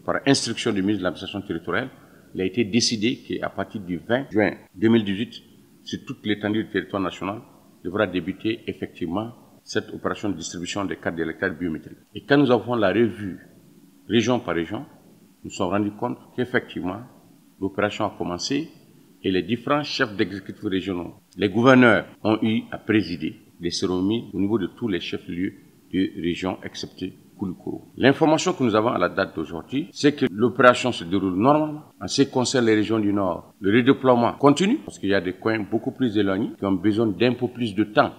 Par instruction du ministre de l'administration territoriale, il a été décidé qu'à partir du 20 juin 2018, sur toute l'étendue du territoire national, devra débuter effectivement cette opération de distribution des cartes d'électeurs biométriques. Et quand nous avons la revue région par région, nous nous sommes rendus compte qu'effectivement, l'opération a commencé et les différents chefs d'exécutifs régionaux, les gouverneurs ont eu à présider des cérémonies au niveau de tous les chefs-lieux de région excepté Koulikoro. L'information que nous avons à la date d'aujourd'hui, c'est que l'opération se déroule normalement. En ce qui concerne les régions du Nord, le redéploiement continue parce qu'il y a des coins beaucoup plus éloignés qui ont besoin d'un peu plus de temps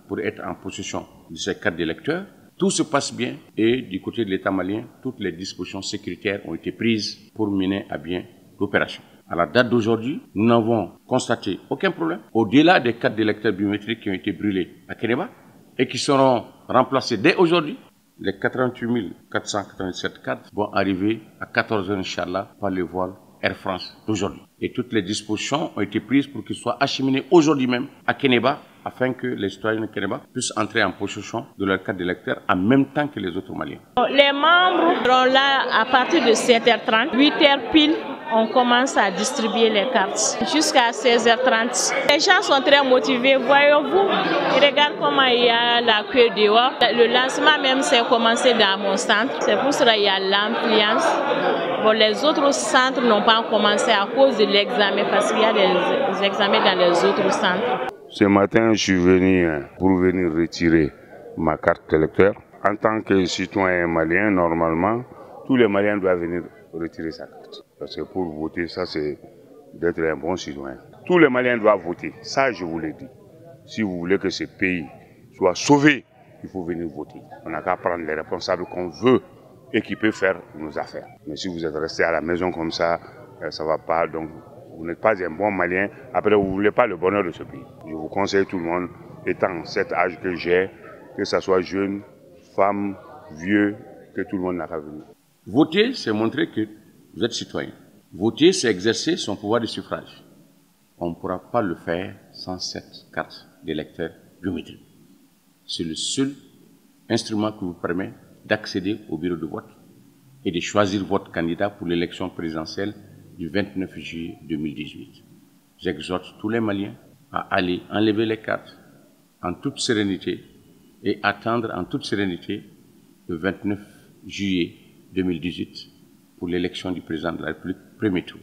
pour être en possession de ces cartes d'électeurs. Tout se passe bien et du côté de l'État malien, toutes les dispositions sécuritaires ont été prises pour mener à bien l'opération. À la date d'aujourd'hui, nous n'avons constaté aucun problème. Au-delà des cartes d'électeurs biométriques qui ont été brûlées à Kénéba et qui seront remplacées dès aujourd'hui, les 88 487 cartes vont arriver à 14h, Inch'Allah, par le vol Air France d'aujourd'hui. Et toutes les dispositions ont été prises pour qu'ils soient acheminés aujourd'hui même à Kénéba, afin que les citoyens de Kénéba puissent entrer en possession de leur carte d'électeur en même temps que les autres Maliens. Les membres seront là à partir de 7h30, 8h pile. On commence à distribuer les cartes jusqu'à 16h30. Les gens sont très motivés, voyez-vous. Ils regardent comment il y a la queue dehors. Le lancement même s'est commencé dans mon centre. C'est pour cela qu'il y a l'affluence. Bon, les autres centres n'ont pas commencé à cause de l'examen parce qu'il y a des examens dans les autres centres. Ce matin, je suis venu pour venir retirer ma carte d'électeur. En tant que citoyen malien, normalement, tous les Maliens doivent venir retirer sa carte. Parce que pour voter, ça c'est d'être un bon citoyen. Tous les Maliens doivent voter, ça je vous l'ai dit. Si vous voulez que ce pays soit sauvé, il faut venir voter. On n'a qu'à prendre les responsables qu'on veut et qui peuvent faire nos affaires. Mais si vous êtes resté à la maison comme ça ne va pas. Donc vous n'êtes pas un bon Malien, après vous ne voulez pas le bonheur de ce pays. Je vous conseille tout le monde, étant cet âge que j'ai, que ce soit jeune, femme, vieux, que tout le monde n'a qu'à venir. Voter, c'est montrer que vous êtes citoyen. Voter, c'est exercer son pouvoir de suffrage. On ne pourra pas le faire sans cette carte d'électeur biométrique. C'est le seul instrument qui vous permet d'accéder au bureau de vote et de choisir votre candidat pour l'élection présidentielle du 29 juillet 2018. J'exhorte tous les Maliens à aller enlever les cartes en toute sérénité et attendre en toute sérénité le 29 juillet 2018 pour l'élection du président de la République, premier tour.